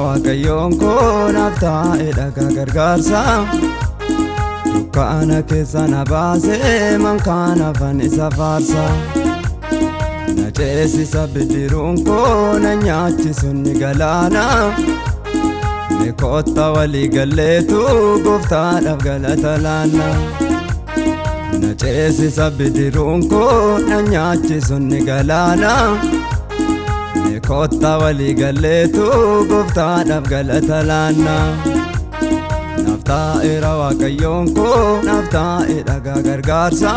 waaqayyoon koo naaf taa'e dhagaa gargaarsa. Dukkaana keessa na baasee mankaan hafan isa faarsa. Na ceesisa bidiruun koo na nyaachisu ni galaana. Mee kotta walii galleetu gooftaadhaaf galata laanna. Na ceesisa bidiruun koo na nyaachisu ni galaana. Mee kotta walii galleetu gooftaadhaaf galata laanna. Naaf taa'eera waaqayyoon koo naaf taa'e dhagaa gargaarsa.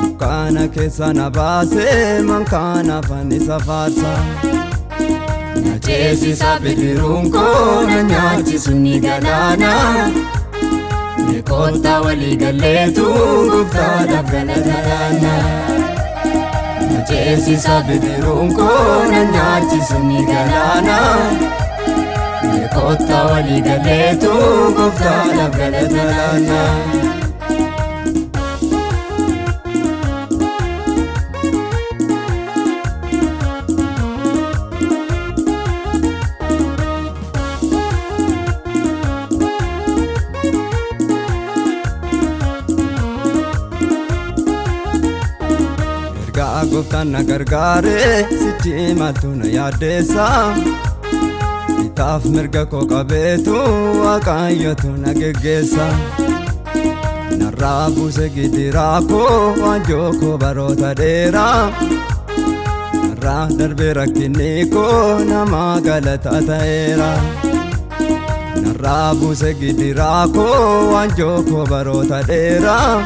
Dukkaana keessa na baasee mankaan hafan isa faarsa. Na ceesisa bidiruun koo na nyaachisu ni galaana. Mee kotta walii galleetu gooftaadhaaf galata laanna. Na ceesisa bidiruun koo na nyaachisu ni galaana. Mee kotta walii galleetu gooftaadhaaf galata laanna. Gooftaan na gargaare sichi maaltu na yaaddeessa. Bitaaf mirga koo qabeetu waaqayyotu na geggeessa. Narraa buuse gidiraa koo waanjoo koo baroota dheeraa. Narraa darbee rakkinni koo nama galata ta'eera. Narraa buuse gidiraa koo waanjoo koo baroota dheeraa.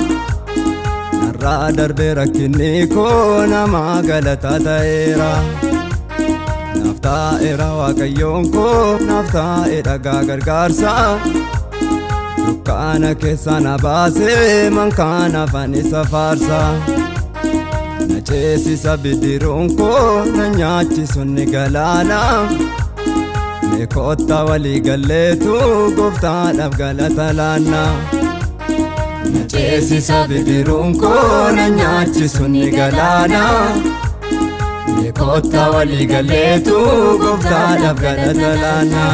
Narraa darbee rakkinni koo nama galata ta'eera. Naaf taa'eera waaqayyoon koo naaf taa'e dhagaa gargaarsa. Dukkaana keessa na baasee mankaan hafan isa faarsa. Na ceesisa bidiruun koo na nyaachisu ni galaana. Mee kotta walii galleetu gooftaadhaaf galata laanna. Na ceesisa bidiruun koo na nyaachisu ni galaana. Mee kotta walii galleetu gooftaadhaaf galata laanna.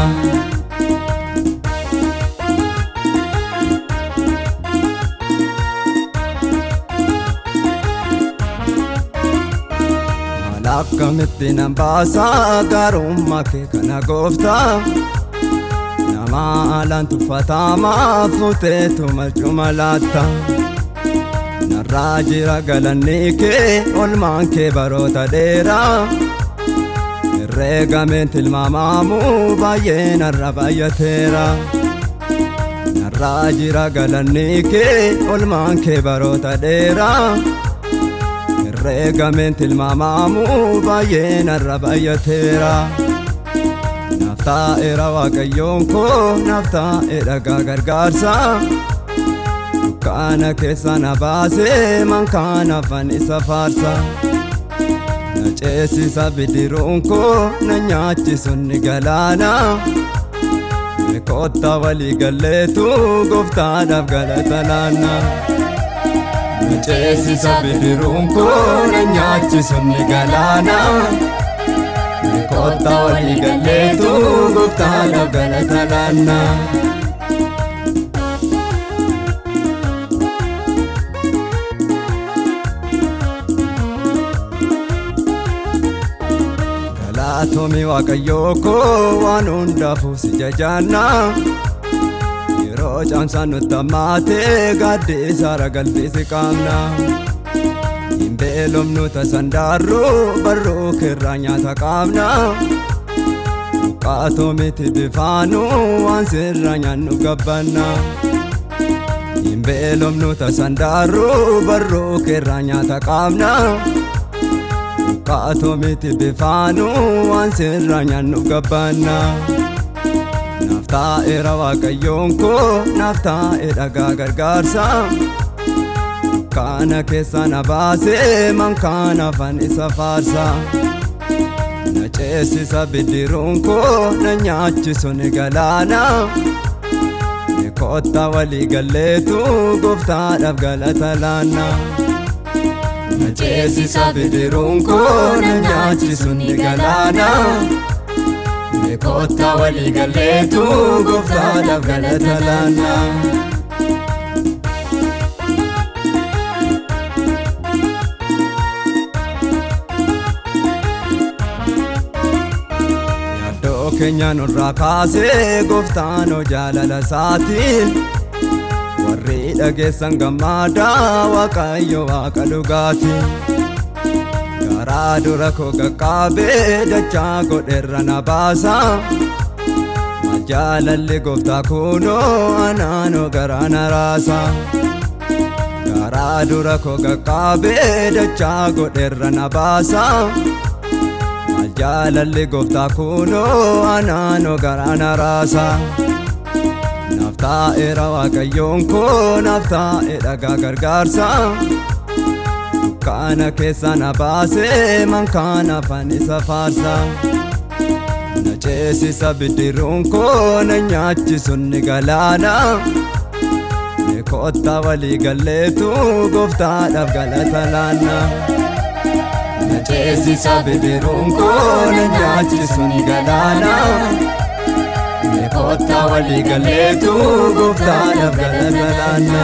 Maal akkamitti nan baasa gaarummaa kee kana gooftaa. Nama alaan tuffatamaa fuuteetu malchuma laatta. Narraa jira galanni kee olmaan kee baroota dheeraa. Herreegameen tilmaamamu baay'ee narra baay'ateera. Narraa jira galanni kee olmaan kee baroota dheeraa. Herreegameen tilmaamamu baay'ee narra baay'ateera. Naaf taa'eera waaqayyoon koo naaf taa'e dhagaa gargaarsa. Dukkaana keessa na baasee mankaan hafan isa faarsa. Na ceesisa bidiruun koo na nyaachisu ni galaana. Mee kotta walii galleetu gooftaadhaaf galata laanna. Na ceesisa bidiruun koo na nyaachisu ni galaana. Mee kotta walii galleetu gooftaadhaaf galata laanna. Galatoomii waaqayyoo koo waan hundaafuu si jajaanna. Yeroo caamsaan nutti hammaatee gaaddisaara galfisi qaamna. Hin beelofnu tasan daarru barruu keerraa nyaata qaamna. Buqqaatoomiti bifaanu waan sirraa nyaannu gabbanna. Hin beelofnu tasan daarru barruu keerraa nyaata qaamna. Buqqaatoomiti bifaanu waan sirraa nyaannu gabbanna. Naaf taa'eera waaqayyoon koo naaf taa'e dhagaa gargaarsa. Dukkaana keessa na baasee mankaan hafan isa faarsa. Na ceesisa bidiruun koo na nyaachisu ni galaana. Mee kotta walii galleetu gooftaadhaaf galata laanna. Na ceesisa bidiruun koo na nyaachisu ni galaana. Kottaa walii galleetu gooftaadhaaf galata laanna. Yaaddoo keenya nurraa kaasee gooftaanoo jaalala isaatiin warri dhageessan gammaadaa Waaqayyo Waaqa dhugaatiin. Garaa dura koo qaqqabee dachaa godheerra na baasa. Maal jaalalli gooftaa kunoo anaanoo garaa na raasa. Garaa dura koo qaqqabee dachaa godheerra na baasa. Maal jaalalli gooftaa kunoo anaanoo garaa na raasa. Naaf taa'eera Waaqayyoon koo naaf taa'e dhagaa gargaarsa. Kana keessa na baasee mankaan afaan isa faarsa. Na ceesisa bidiruun koo na nyaachisuun ni galaana. Mee kottaa walii galleetu gooftaadhaaf galata laanna. Na ceesisa bidiruun koo na nyaachisuun ni galaana. Mee kottaa walii galleetu gooftaadhaaf galata laanna.